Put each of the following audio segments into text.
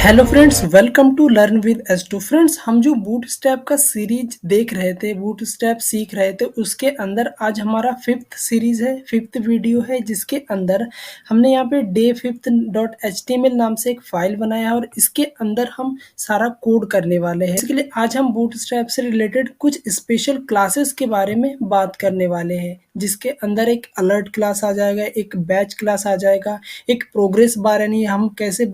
Hello friends, welcome to learn with एस2। Friends, हम जो बूटस्ट्रैप का सीरीज देख रहे थे, बूटस्ट्रैप सीख रहे थे, उसके अंदर आज हमारा फिफ्थ सीरीज है, फिफ्थ वीडियो है, जिसके अंदर हमने यहाँ पे day fifth dot H T M L नाम से एक फाइल बनाया है और इसके अंदर हम सारा कोड करने वाले हैं। इसके लिए आज हम बूटस्ट्रैप से रिलेटेड कुछ स्पेशल क्लासेस के बारे में बात करने वाले हैं, जिसके अंदर एक अलर्ट क्लास आ जाएगा, एक बैच क्लास आ जाएगा, एक प्रोग्रेस बार, यानी हम कैसे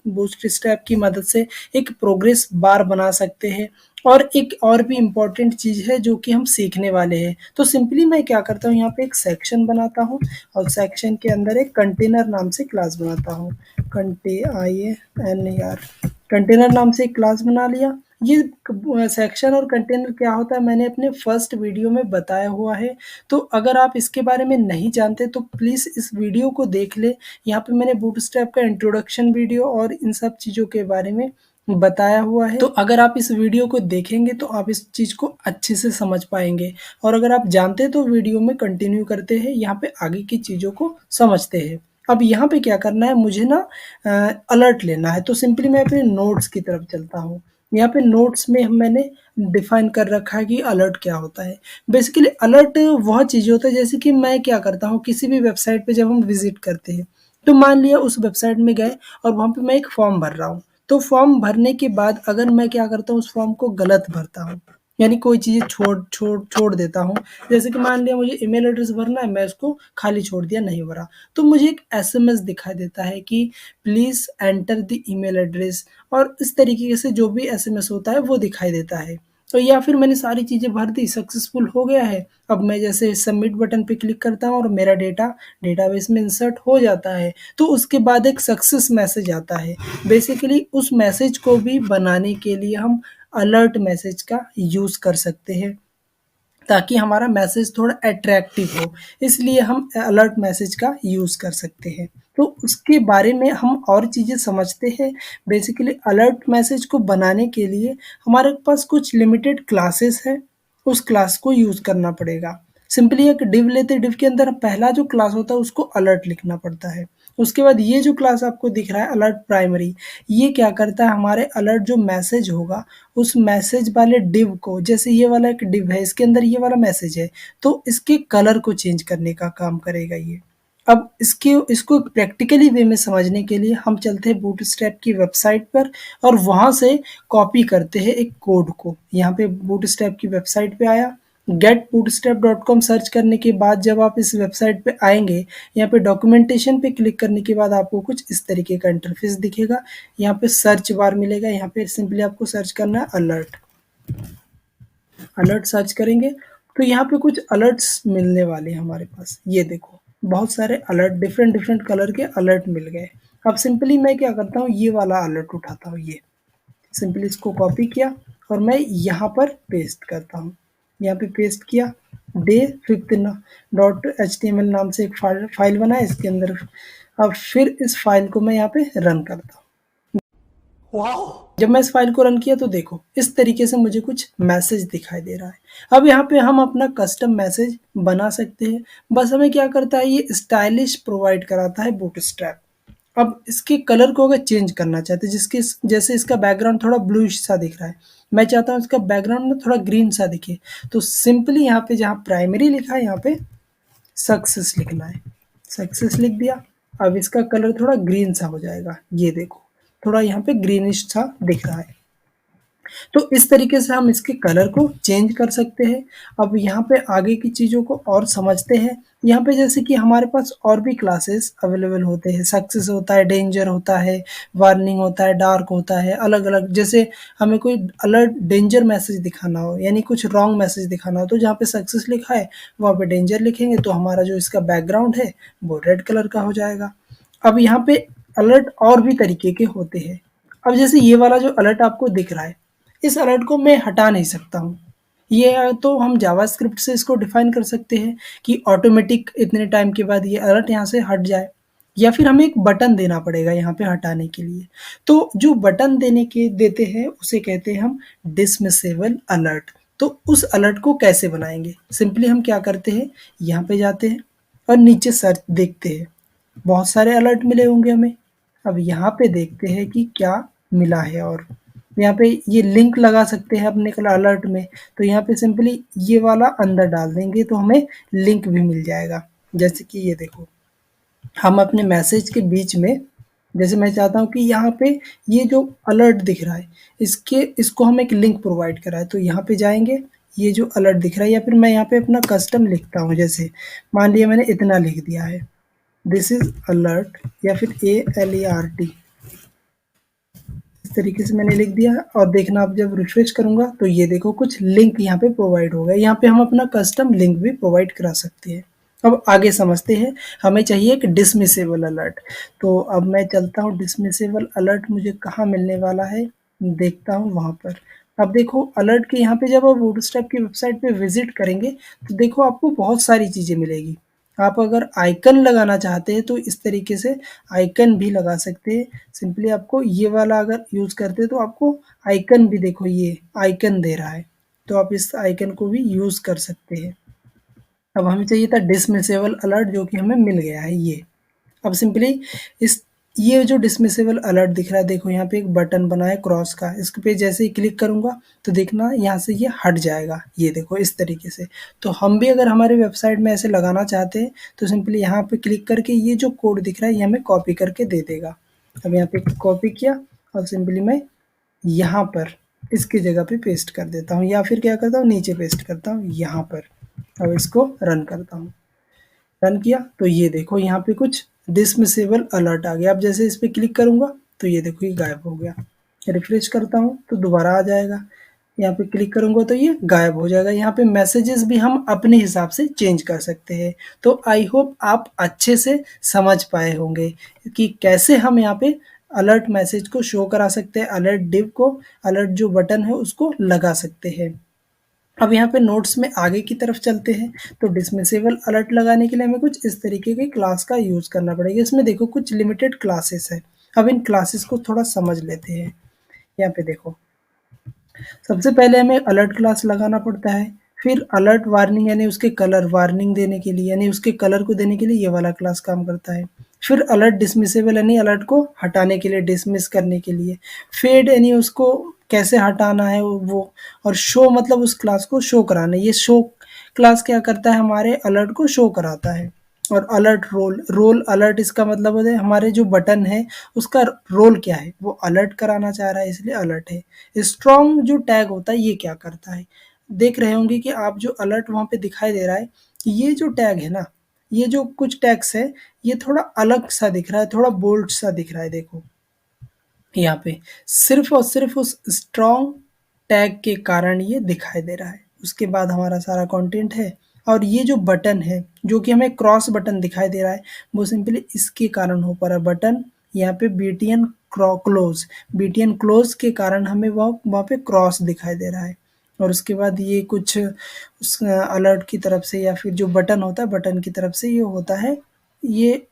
बूटस्ट्रैप की मदद से एक प्रोग्रेस बार बना सकते हैं। और एक और भी इम्पोर्टेंट चीज़ है जो कि हम सीखने वाले हैं। तो सिंपली मैं क्या करता हूँ, यहाँ पे एक सेक्शन बनाता हूँ और सेक्शन के अंदर एक कंटेनर नाम से क्लास बनाता हूँ। कंटेनर नाम से एक क्लास बना लिया। ये सेक्शन और कंटेनर क्या होता है मैंने अपने फर्स्ट वीडियो में बताया हुआ है, तो अगर आप इसके बारे में नहीं जानते तो प्लीज़ इस वीडियो को देख ले। यहाँ पे मैंने बूटस्ट्रैप का इंट्रोडक्शन वीडियो और इन सब चीज़ों के बारे में बताया हुआ है, तो अगर आप इस वीडियो को देखेंगे तो आप इस चीज़ को अच्छे से समझ पाएंगे। और अगर आप जानते तो वीडियो में कंटिन्यू करते हैं, यहाँ पे आगे की चीज़ों को समझते हैं। अब यहाँ पे क्या करना है, मुझे ना अलर्ट लेना है, तो सिंपली मैं अपने नोट्स की तरफ चलता हूँ। यहाँ पे नोट्स में मैंने डिफाइन कर रखा है कि अलर्ट क्या होता है। बेसिकली अलर्ट वह चीज़ होता है, जैसे कि मैं क्या करता हूँ, किसी भी वेबसाइट पे जब हम विजिट करते हैं, तो मान लिया उस वेबसाइट में गए और वहाँ पे मैं एक फॉर्म भर रहा हूँ। तो फॉर्म भरने के बाद अगर मैं क्या करता हूँ, उस फॉर्म को गलत भरता हूँ, यानी कोई चीज़ें छोड़ छोड़ छोड़ देता हूँ। जैसे कि मान लिया मुझे ईमेल एड्रेस भरना है, मैं उसको खाली छोड़ दिया, नहीं भरा, तो मुझे एक एसएमएस दिखाई देता है कि please enter the email address, और इस तरीके से जो भी एसएमएस होता है वो दिखाई देता है। तो या फिर मैंने सारी चीज़ें भर दी, सक्सेसफुल हो गया है। अब मैं जैसे सबमिट बटन पे क्लिक करता हूँ और मेरा डेटा डेटाबेस में इंसर्ट हो जाता है, तो उसके बाद एक सक्सेस मैसेज आता है। बेसिकली उस मैसेज को भी बनाने के लिए हम अलर्ट मैसेज का यूज़ कर सकते हैं, ताकि हमारा मैसेज थोड़ा अट्रैक्टिव हो, इसलिए हम अलर्ट मैसेज का यूज़ कर सकते हैं। तो उसके बारे में हम और चीज़ें समझते हैं। बेसिकली अलर्ट मैसेज को बनाने के लिए हमारे पास कुछ लिमिटेड क्लासेस हैं, उस क्लास को यूज़ करना पड़ेगा। सिंपली एक डिव लेते हैं, डिव के अंदर पहला जो क्लास होता है उसको अलर्ट लिखना पड़ता है। उसके बाद ये जो क्लास आपको दिख रहा है अलर्ट प्राइमरी, ये क्या करता है, हमारे अलर्ट जो मैसेज होगा उस मैसेज वाले डिव को, जैसे ये वाला एक डिव है, इसके अंदर ये वाला मैसेज है, तो इसके कलर को चेंज करने का काम करेगा ये। अब इसको प्रैक्टिकली वे में समझने के लिए हम चलते हैं बूटस्ट्रैप की वेबसाइट पर और वहाँ से कॉपी करते हैं एक कोड को। यहाँ पे बूटस्ट्रैप की वेबसाइट पे आया, getbootstrap.com सर्च करने के बाद जब आप इस वेबसाइट पे आएंगे, यहाँ पे डॉक्यूमेंटेशन पे क्लिक करने के बाद आपको कुछ इस तरीके का इंटरफेस दिखेगा। यहाँ पे सर्च बार मिलेगा, यहाँ पे सिंपली आपको सर्च करना है अलर्ट। अलर्ट सर्च करेंगे तो यहाँ पे कुछ अलर्ट्स मिलने वाले हैं हमारे पास। ये देखो, बहुत सारे अलर्ट, डिफरेंट डिफरेंट कलर के अलर्ट मिल गए। अब सिंपली मैं क्या करता हूँ, ये वाला अलर्ट उठाता हूँ, ये सिंपली इसको कॉपी किया और मैं यहाँ पर पेस्ट करता हूँ। यहाँ पे पेस्ट किया, day fifth dot H T M L नाम से एक फाइल बना है इसके अंदर। अब फिर इस फाइल को मैं यहाँ पे रन करता हूँ। जब मैं इस फाइल को रन किया तो देखो इस तरीके से मुझे कुछ मैसेज दिखाई दे रहा है। अब यहाँ पे हम अपना कस्टम मैसेज बना सकते हैं। बस हमें क्या करता है, ये स्टाइलिश प्रोवाइड कराता है बूटस्ट्रैप। अब इसके कलर को अगर चेंज करना चाहते हैं, जिसके जैसे इसका बैकग्राउंड थोड़ा ब्लूइश सा दिख रहा है, मैं चाहता हूँ इसका बैकग्राउंड में थोड़ा ग्रीन सा दिखे, तो सिंपली यहाँ पे जहाँ प्राइमरी लिखा है यहाँ पे सक्सेस लिखना है, सक्सेस लिख दिया। अब इसका कलर थोड़ा ग्रीन सा हो जाएगा, ये देखो थोड़ा यहाँ पे ग्रीनिश सा दिख रहा है। तो इस तरीके से हम इसके कलर को चेंज कर सकते हैं। अब यहाँ पे आगे की चीज़ों को और समझते हैं। यहाँ पे जैसे कि हमारे पास और भी क्लासेस अवेलेबल होते हैं, सक्सेस होता है, डेंजर होता है, वार्निंग होता है, डार्क होता है, अलग अलग। जैसे हमें कोई अलर्ट डेंजर मैसेज दिखाना हो, यानी कुछ रॉन्ग मैसेज दिखाना हो, तो जहाँ पे सक्सेस लिखा है वहाँ पे डेंजर लिखेंगे, तो हमारा जो इसका बैकग्राउंड है वो रेड कलर का हो जाएगा। अब यहाँ पे अलर्ट और भी तरीके के होते हैं। अब जैसे ये वाला जो अलर्ट आपको दिख रहा है, इस अलर्ट को मैं हटा नहीं सकता हूँ। ये तो हम जावास्क्रिप्ट से इसको डिफाइन कर सकते हैं कि ऑटोमेटिक इतने टाइम के बाद ये अलर्ट यहाँ से हट जाए, या फिर हमें एक बटन देना पड़ेगा यहाँ पे हटाने के लिए। तो जो बटन देते हैं उसे कहते हैं हम डिसमिसेबल अलर्ट। तो उस अलर्ट को कैसे बनाएंगे, सिंपली हम क्या करते हैं, यहाँ पे जाते हैं और नीचे सर्च देखते हैं, बहुत सारे अलर्ट मिले होंगे हमें। अब यहाँ पे देखते हैं कि क्या मिला है और यहाँ पे ये लिंक लगा सकते हैं अपने अलर्ट में, तो यहाँ पे सिंपली ये वाला अंदर डाल देंगे तो हमें लिंक भी मिल जाएगा। जैसे कि ये देखो, हम अपने मैसेज के बीच में, जैसे मैं चाहता हूँ कि यहाँ पे ये जो अलर्ट दिख रहा है इसको हम एक लिंक प्रोवाइड कराएं, तो यहाँ पे जाएंगे, ये जो अलर्ट दिख रहा है या फिर मैं यहाँ पे अपना कस्टम लिखता हूँ, जैसे मान लिया मैंने इतना लिख दिया है, दिस इज अलर्ट, या फिर ALERT, इस तरीके से मैंने लिख दिया। और देखना, अब जब रिफ्रेश करूंगा तो ये देखो कुछ लिंक यहाँ पे प्रोवाइड हो गया। यहाँ पे हम अपना कस्टम लिंक भी प्रोवाइड करा सकते हैं। अब आगे समझते हैं, हमें चाहिए एक डिसमिसेबल अलर्ट। तो अब मैं चलता हूँ, डिसमिसेबल अलर्ट मुझे कहाँ मिलने वाला है, देखता हूँ वहाँ पर। अब देखो अलर्ट के यहाँ पे जब आप बूटस्ट्रैप की वेबसाइट पे विजिट करेंगे तो देखो आपको बहुत सारी चीज़ें मिलेगी। आप अगर आइकन लगाना चाहते हैं तो इस तरीके से आइकन भी लगा सकते हैं। सिंपली आपको ये वाला अगर यूज़ करते हैं तो आपको आइकन भी, देखो ये आइकन दे रहा है, तो आप इस आइकन को भी यूज़ कर सकते हैं। अब हमें चाहिए था डिसमिसेबल अलर्ट, जो कि हमें मिल गया है ये। अब सिंपली इस ये जो डिसमिसेबल अलर्ट दिख रहा है, देखो यहाँ पे एक बटन बना है क्रॉस का, इस पे जैसे ही क्लिक करूंगा तो देखना यहाँ से ये हट जाएगा, ये देखो इस तरीके से। तो हम भी अगर हमारे वेबसाइट में ऐसे लगाना चाहते हैं तो सिंपली यहाँ पे क्लिक करके ये जो कोड दिख रहा है ये हमें कॉपी करके दे देगा। अब यहाँ पे कॉपी किया और सिंपली मैं यहाँ पर इसकी जगह पे पेस्ट कर देता हूँ, या फिर क्या करता हूँ नीचे पेस्ट करता हूँ यहाँ पर। अब इसको रन करता हूँ, रन किया तो ये देखो यहाँ पे कुछ डिसमिसेबल अलर्ट आ गया। अब जैसे इस पे क्लिक करूंगा तो ये देखो ये गायब हो गया। रिफ्रेश करता हूँ तो दोबारा आ जाएगा, यहाँ पे क्लिक करूंगा तो ये गायब हो जाएगा। यहाँ पे मैसेजेस भी हम अपने हिसाब से चेंज कर सकते हैं। तो आई होप आप अच्छे से समझ पाए होंगे कि कैसे हम यहाँ पे अलर्ट मैसेज को शो करा सकते हैं, अलर्ट डिव को, अलर्ट जो बटन है उसको लगा सकते हैं। अब यहाँ पे नोट्स में आगे की तरफ चलते हैं। तो डिसमिसेबल अलर्ट लगाने के लिए हमें कुछ इस तरीके की क्लास का यूज़ करना पड़ेगा। इसमें देखो कुछ लिमिटेड क्लासेस है। अब इन क्लासेस को थोड़ा समझ लेते हैं। यहाँ पे देखो, सबसे पहले हमें अलर्ट क्लास लगाना पड़ता है, फिर अलर्ट वार्निंग यानी उसके कलर वार्निंग देने के लिए, यानी उसके कलर को देने के लिए ये वाला क्लास काम करता है। फिर अलर्ट डिसमिसेबल यानी अलर्ट को हटाने के लिए, डिसमिस करने के लिए। फेड यानी उसको कैसे हटाना है वो, और शो मतलब उस क्लास को शो कराना। ये शो क्लास क्या करता है, हमारे अलर्ट को शो कराता है। और अलर्ट रोल, रोल अलर्ट इसका मतलब होता है हमारे जो बटन है उसका रोल क्या है, वो अलर्ट कराना चाह रहा है इसलिए अलर्ट है। स्ट्रॉन्ग जो टैग होता है ये क्या करता है, देख रहे होंगे कि आप जो अलर्ट वहाँ पे दिखाई दे रहा है, ये जो टैग है ना, ये जो कुछ टैग्स है ये थोड़ा अलग सा दिख रहा है, थोड़ा बोल्ड सा दिख रहा है। देखो यहाँ पे सिर्फ और सिर्फ उस स्ट्रॉन्ग टैग के कारण ये दिखाई दे रहा है। उसके बाद हमारा सारा कंटेंट है। और ये जो बटन है जो कि हमें क्रॉस बटन दिखाई दे रहा है, वो सिंपली इसके कारण हो पा रहा है। बटन यहाँ पे बीटीएन क्लोज, बीटीएन क्लोज के कारण हमें वहाँ पे क्रॉस दिखाई दे रहा है। और उसके बाद ये कुछ उस अलर्ट की तरफ से या फिर जो बटन होता है बटन की तरफ से ये होता है, ये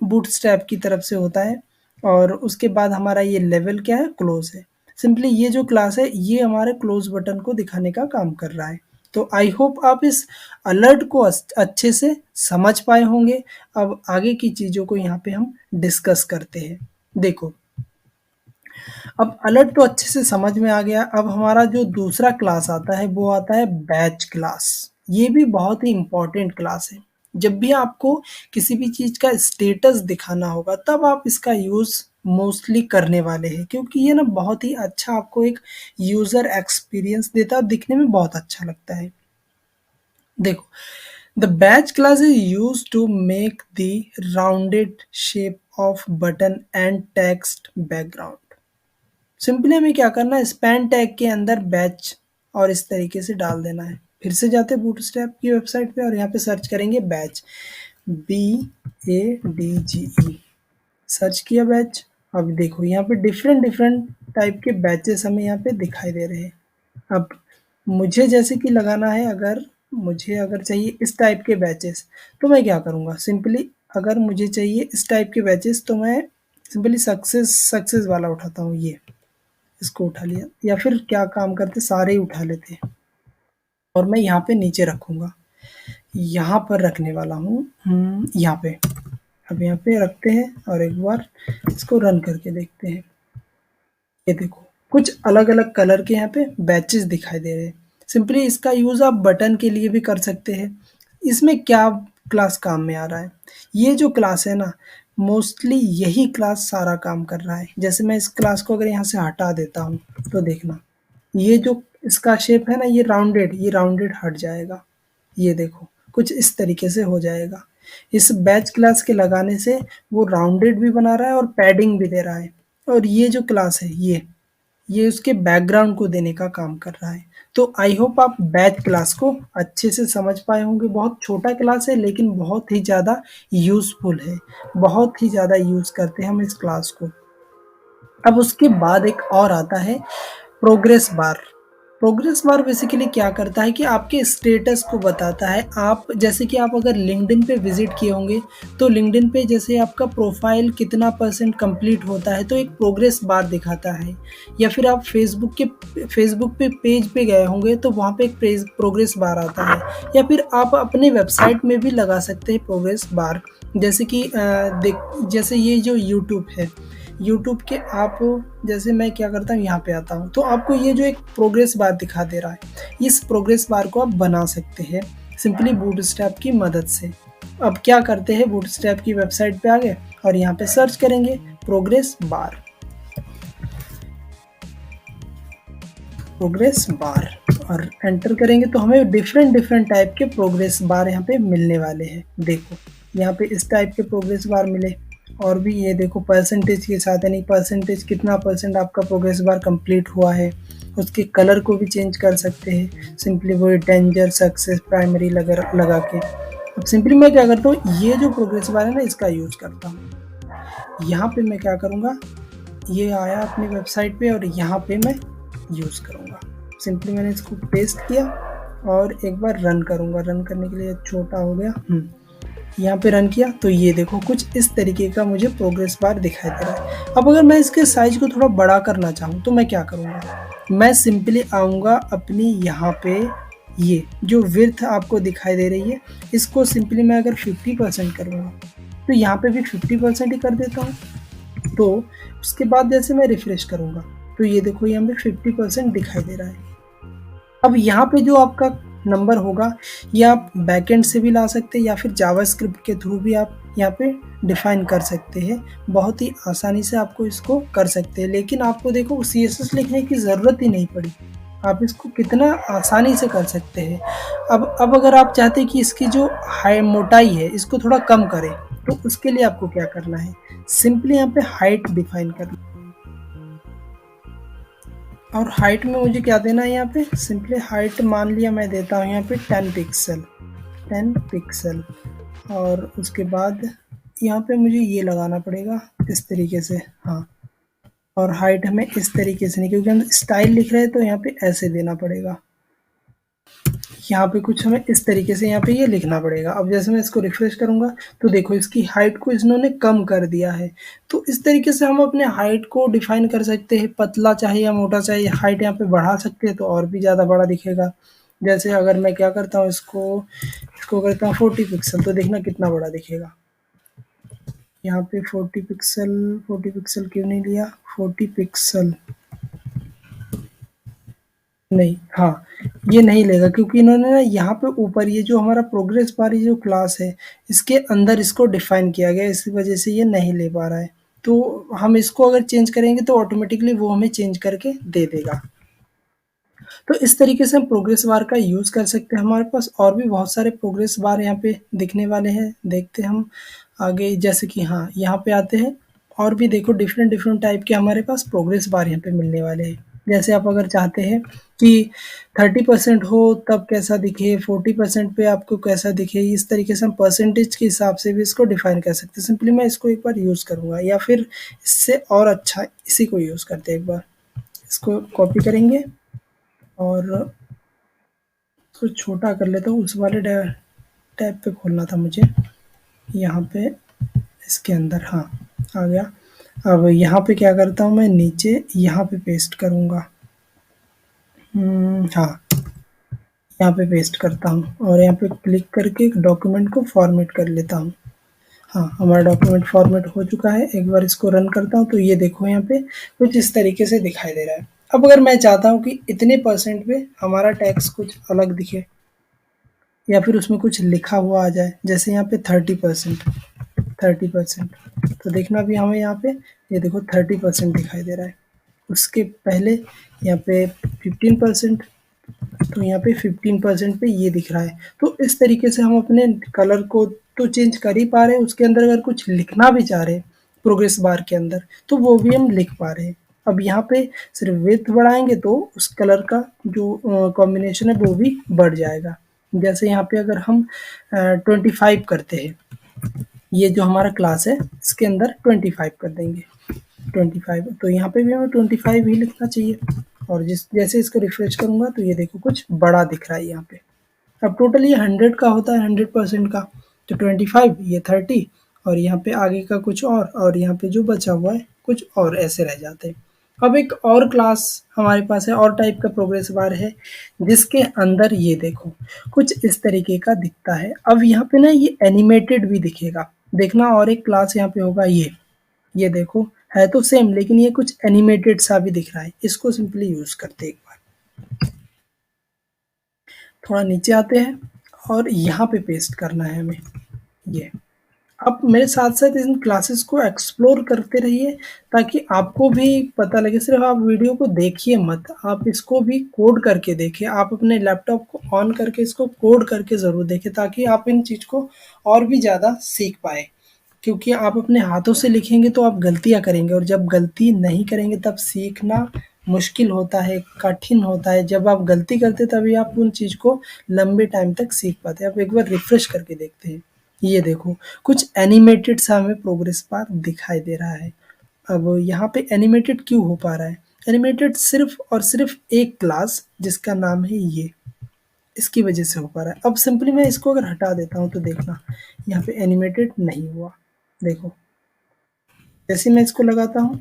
बूटस्ट्रैप की तरफ से होता है। और उसके बाद हमारा ये लेवल क्या है, क्लोज है। सिंपली ये जो क्लास है ये हमारे क्लोज बटन को दिखाने का काम कर रहा है। तो आई होप आप इस अलर्ट को अच्छे से समझ पाए होंगे। अब आगे की चीज़ों को यहाँ पे हम डिस्कस करते हैं। देखो, अब अलर्ट तो अच्छे से समझ में आ गया। अब हमारा जो दूसरा क्लास आता है वो आता है बैच क्लास। ये भी बहुत ही इंपॉर्टेंट क्लास है। जब भी आपको किसी भी चीज़ का स्टेटस दिखाना होगा तब आप इसका यूज़ मोस्टली करने वाले हैं, क्योंकि ये ना बहुत ही अच्छा आपको एक यूज़र एक्सपीरियंस देता है और दिखने में बहुत अच्छा लगता है। देखो, the badge class is use to make the rounded shape of button and text background. Simply हमें क्या करना है, स्पैन टैग के अंदर बैच और इस तरीके से डाल देना है। फिर से जाते हैं बूटस्ट्रैप की वेबसाइट पे और यहाँ पे सर्च करेंगे बैच, BADGE, सर्च किया बैच। अब देखो यहाँ पे डिफरेंट डिफरेंट टाइप के बैचेस हमें यहाँ पे दिखाई दे रहे हैं। अब मुझे जैसे कि लगाना है, अगर मुझे अगर चाहिए इस टाइप के बैचेस तो मैं क्या करूँगा, सिंपली अगर मुझे चाहिए इस टाइप के बैचेस तो मैं सिंपली सक्सेस वाला उठाता हूँ, ये इसको उठा लिया, या फिर क्या काम करते सारे ही उठा लेते हैं और मैं यहाँ पे नीचे रखूँगा। यहाँ पर रखने वाला हूँ यहाँ पे। अब यहाँ पे रखते हैं और एक बार इसको रन करके देखते हैं। ये देखो कुछ अलग अलग कलर के यहाँ पे बैचेस दिखाई दे रहे हैं। सिंपली इसका यूज़ आप बटन के लिए भी कर सकते हैं। इसमें क्या क्लास काम में आ रहा है, ये जो क्लास है ना, मोस्टली यही क्लास सारा काम कर रहा है। जैसे मैं इस क्लास को अगर यहाँ से हटा देता हूँ तो देखना, ये जो इसका शेप है ना, ये राउंडेड हट जाएगा। ये देखो कुछ इस तरीके से हो जाएगा। इस बैच क्लास के लगाने से वो राउंडेड भी बना रहा है और पैडिंग भी दे रहा है। और ये जो क्लास है ये उसके बैकग्राउंड को देने का काम कर रहा है। तो आई होप आप बैच क्लास को अच्छे से समझ पाए होंगे। बहुत छोटा क्लास है लेकिन बहुत ही ज़्यादा यूज़फुल है, बहुत ही ज़्यादा यूज़ करते हैं हम इस क्लास को। अब उसके बाद एक और आता है progress bar. Progress bar basically क्या करता है कि आपके स्टेटस को बताता है। आप जैसे कि आप अगर लिंक्डइन पे विजिट किए होंगे तो लिंक्डइन पे जैसे आपका प्रोफाइल कितना परसेंट कंप्लीट होता है तो एक प्रोग्रेस बार दिखाता है। या फिर आप फेसबुक पे पेज पे गए होंगे तो वहाँ पे एक प्रोग्रेस बार आता है। या फिर आप अपने वेबसाइट में भी लगा सकते हैं प्रोग्रेस बार। जैसे कि जैसे ये जो यूट्यूब है, यूट्यूब के आप जैसे मैं क्या करता हूँ, यहाँ पे आता हूँ तो आपको ये जो एक प्रोग्रेस बार दिखा दे रहा है, इस प्रोग्रेस बार को आप बना सकते हैं सिंपली बूटस्ट्रैप की मदद से। अब क्या करते हैं, बूटस्ट्रैप की वेबसाइट पे आ गए और यहाँ पे सर्च करेंगे प्रोग्रेस बार, प्रोग्रेस बार और एंटर करेंगे तो हमें डिफरेंट डिफरेंट टाइप के प्रोग्रेस बार यहाँ पे मिलने वाले हैं। देखो यहाँ पे इस टाइप के प्रोग्रेस बार मिले और भी ये देखो परसेंटेज के साथ, यानी परसेंटेज कितना परसेंट आपका प्रोग्रेस बार कंप्लीट हुआ है। उसके कलर को भी चेंज कर सकते हैं सिंपली वही डेंजर सक्सेस प्राइमरी लगा के। अब सिंपली मैं क्या करता हूँ, ये जो प्रोग्रेस बार है ना इसका यूज़ करता हूँ। यहाँ पे मैं क्या करूँगा, ये आया अपनी वेबसाइट पे और यहाँ पे मैं यूज़ करूँगा। सिंपली मैंने इसको पेस्ट किया और एक बार रन करूँगा। रन करने के लिए छोटा हो गया, यहाँ पे रन किया तो ये देखो कुछ इस तरीके का मुझे प्रोग्रेस बार दिखाई दे रहा है। अब अगर मैं इसके साइज को थोड़ा बड़ा करना चाहूँ तो मैं क्या करूँगा, मैं सिंपली आऊँगा अपनी यहाँ पे, ये जो विड्थ आपको दिखाई दे रही है इसको सिंपली मैं अगर 50% करूँगा तो यहाँ पे भी 50% ही कर देता हूँ। तो उसके बाद जैसे मैं रिफ्रेश करूँगा तो ये देखो यहाँ पे 50% दिखाई दे रहा है। अब यहाँ पे जो आपका नंबर होगा ये आप बैकएंड से भी ला सकते हैं या फिर जावास्क्रिप्ट के थ्रू भी आप यहाँ पे डिफाइन कर सकते हैं। बहुत ही आसानी से आपको इसको कर सकते हैं, लेकिन आपको देखो CSS लिखने की ज़रूरत ही नहीं पड़ी। आप इसको कितना आसानी से कर सकते हैं। अब अगर आप चाहते हैं कि इसकी जो मोटाई है इसको थोड़ा कम करें तो उसके लिए आपको क्या करना है, सिंपली यहाँ पे हाइट डिफाइन करना। और हाइट में मुझे क्या देना है, यहाँ पे सिंपली हाइट मान लिया मैं देता हूँ यहाँ पे 10 पिक्सल। और उसके बाद यहाँ पे मुझे ये लगाना पड़ेगा इस तरीके से, हाँ। और हाइट हमें इस तरीके से नहीं, क्योंकि हम स्टाइल लिख रहे हैं तो यहाँ पे ऐसे देना पड़ेगा। यहाँ पे कुछ हमें इस तरीके से यहाँ पे ये लिखना पड़ेगा। अब जैसे मैं इसको रिफ्रेश करूँगा तो देखो इसकी हाइट को इन्होंने कम कर दिया है। तो इस तरीके से हम अपने हाइट को डिफाइन कर सकते हैं, पतला चाहिए या मोटा चाहिए, हाइट यहाँ पे बढ़ा सकते हैं तो और भी ज़्यादा बड़ा दिखेगा। जैसे अगर मैं क्या करता हूँ, इसको करता हूँ 40 पिक्सल तो देखना कितना बड़ा दिखेगा। यहाँ पे 40 पिक्सल क्यों नहीं लिया, 40 पिक्सल नहीं, हाँ ये नहीं लेगा क्योंकि इन्होंने ना यहाँ पे ऊपर ये जो हमारा प्रोग्रेस बार ये जो क्लास है इसके अंदर इसको डिफाइन किया गया, इसी वजह से ये नहीं ले पा रहा है। तो हम इसको अगर चेंज करेंगे तो ऑटोमेटिकली वो हमें चेंज करके दे देगा। तो इस तरीके से हम प्रोग्रेस बार का यूज़ कर सकते हैं। हमारे पास और भी बहुत सारे प्रोग्रेस बार यहाँ पे दिखने वाले हैं, देखते हैं हम आगे। जैसे कि हाँ यहाँ पे आते हैं और भी देखो डिफरेंट डिफरेंट टाइप के हमारे पास प्रोग्रेस बार यहाँ पे मिलने वाले हैं। जैसे आप अगर चाहते हैं कि 30% हो तब कैसा दिखे, 40% पे आपको कैसा दिखे, इस तरीके से हम परसेंटेज के हिसाब से भी इसको डिफाइन कर सकते हैं। सिंपली मैं इसको एक बार यूज़ करूँगा या फिर इससे और अच्छा इसी को यूज़ करते हैं। एक बार इसको कॉपी करेंगे और इसको छोटा कर लेता हूँ। उस वाले टैब पे खोलना था मुझे, यहाँ पे इसके अंदर, हाँ आ गया। अब यहाँ पे क्या करता हूँ, मैं नीचे यहाँ पे पेस्ट करूँगा, हाँ यहाँ पे पेस्ट करता हूँ और यहाँ पे क्लिक करके एक डॉक्यूमेंट को फॉर्मेट कर लेता हूँ। हाँ, हमारा डॉक्यूमेंट फॉर्मेट हो चुका है। एक बार इसको रन करता हूँ तो ये देखो यहाँ पे कुछ इस तरीके से दिखाई दे रहा है। अब अगर मैं चाहता हूँ कि इतने परसेंट पे हमारा टैक्स कुछ अलग दिखे या फिर उसमें कुछ लिखा हुआ आ जाए, जैसे यहाँ पे 30%, 30%, तो देखना भी हमें यहाँ पे ये देखो 30% दिखाई दे रहा है। उसके पहले यहाँ पे 15%, तो यहाँ पे 15% पे ये दिख रहा है। तो इस तरीके से हम अपने कलर को तो चेंज कर ही पा रहे हैं, उसके अंदर अगर कुछ लिखना भी चाह रहे हैं प्रोग्रेस बार के अंदर तो वो भी हम लिख पा रहे हैं। अब यहाँ पे सिर्फ विड्थ बढ़ाएंगे तो उस कलर का जो कॉम्बिनेशन है वो भी बढ़ जाएगा। जैसे यहाँ पे अगर हम 25 करते हैं, ये जो हमारा क्लास है इसके अंदर 25 कर देंगे, 25, तो यहाँ पे भी हमें 25 ही लिखना चाहिए। और जैसे इसको रिफ्रेश करूंगा तो ये देखो कुछ बड़ा दिख रहा है यहाँ पे। अब टोटल ये 100 का होता है, 100% का, तो 25 ये 30 और यहाँ पे आगे का कुछ और यहाँ पे जो बचा हुआ है कुछ और, ऐसे रह जाते हैं। अब एक और क्लास हमारे पास है, और टाइप का प्रोग्रेस बार है, जिसके अंदर ये देखो कुछ इस तरीके का दिखता है। अब यहाँ पे ना ये एनिमेटेड भी दिखेगा, देखना। और एक क्लास यहाँ पे होगा ये देखो है तो सेम, लेकिन ये कुछ एनिमेटेड सा भी दिख रहा है। इसको सिंपली यूज करते हैं। एक बार थोड़ा नीचे आते हैं और यहाँ पे पेस्ट करना है हमें ये। आप मेरे साथ साथ इन क्लासेस को एक्सप्लोर करते रहिए ताकि आपको भी पता लगे। सिर्फ आप वीडियो को देखिए मत, आप इसको भी कोड करके देखिए। आप अपने लैपटॉप को ऑन करके इसको कोड करके ज़रूर देखें ताकि आप इन चीज़ को और भी ज़्यादा सीख पाए। क्योंकि आप अपने हाथों से लिखेंगे तो आप गलतियाँ करेंगे, और जब गलती नहीं करेंगे तब सीखना मुश्किल होता है, कठिन होता है। जब आप गलती करते तभी आप उन चीज़ को लंबे टाइम तक सीख पाते हैं। आप एक बार रिफ्रेश करके देखते हैं, ये देखो कुछ एनिमेटेड सा हमें प्रोग्रेस बार दिखाई दे रहा है। अब यहाँ पे एनिमेटेड क्यों हो पा रहा है? एनिमेटेड सिर्फ और सिर्फ एक क्लास जिसका नाम है ये, इसकी वजह से हो पा रहा है। अब सिंपली मैं इसको अगर हटा देता हूँ तो देखना यहाँ पे एनिमेटेड नहीं हुआ। देखो जैसे मैं इसको लगाता हूँ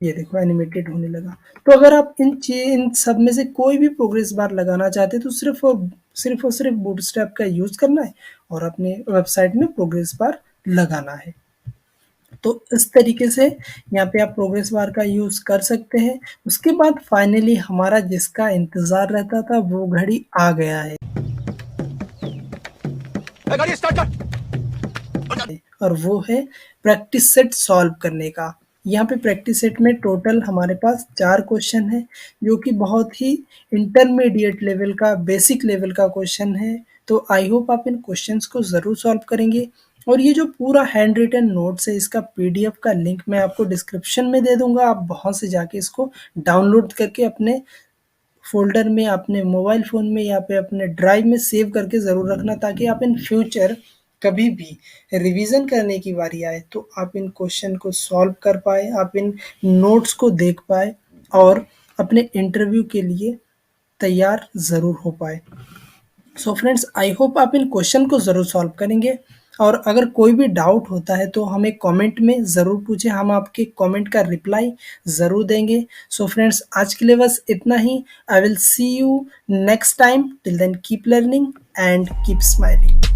ये देखो एनिमेटेड होने लगा। तो अगर आप इन सब में से कोई भी प्रोग्रेस बार लगाना चाहते हैं तो सिर्फ बूटस्ट्रैप का यूज करना है और अपने वेबसाइट में प्रोग्रेस बार लगाना है। तो इस तरीके से यहाँ पे आप प्रोग्रेस बार का यूज कर सकते हैं। उसके बाद फाइनली हमारा जिसका इंतजार रहता था वो घड़ी आ गया है, और वो है प्रैक्टिस सेट सॉल्व करने का। यहाँ पे प्रैक्टिस सेट में टोटल हमारे पास 4 क्वेश्चन है, जो कि बहुत ही इंटरमीडिएट लेवल का, बेसिक लेवल का क्वेश्चन है। तो आई होप आप इन क्वेश्चंस को ज़रूर सॉल्व करेंगे। और ये जो पूरा हैंड रिटन नोट्स है इसका पीडीएफ का लिंक मैं आपको डिस्क्रिप्शन में दे दूंगा। आप वहाँ से जाके इसको डाउनलोड करके अपने फ़ोल्डर में, अपने मोबाइल फ़ोन में या पे अपने ड्राइव में सेव करके ज़रूर रखना, ताकि आप इन फ्यूचर कभी भी रिवीजन करने की बारी आए तो आप इन क्वेश्चन को सॉल्व कर पाए, आप इन नोट्स को देख पाए और अपने इंटरव्यू के लिए तैयार ज़रूर हो पाए। सो फ्रेंड्स, आई होप आप इन क्वेश्चन को ज़रूर सॉल्व करेंगे। और अगर कोई भी डाउट होता है तो हमें कमेंट में ज़रूर पूछें, हम आपके कमेंट का रिप्लाई ज़रूर देंगे। सो फ्रेंड्स, आज के लिए बस इतना ही। I will see you next time. Till then keep learning and keep smiling.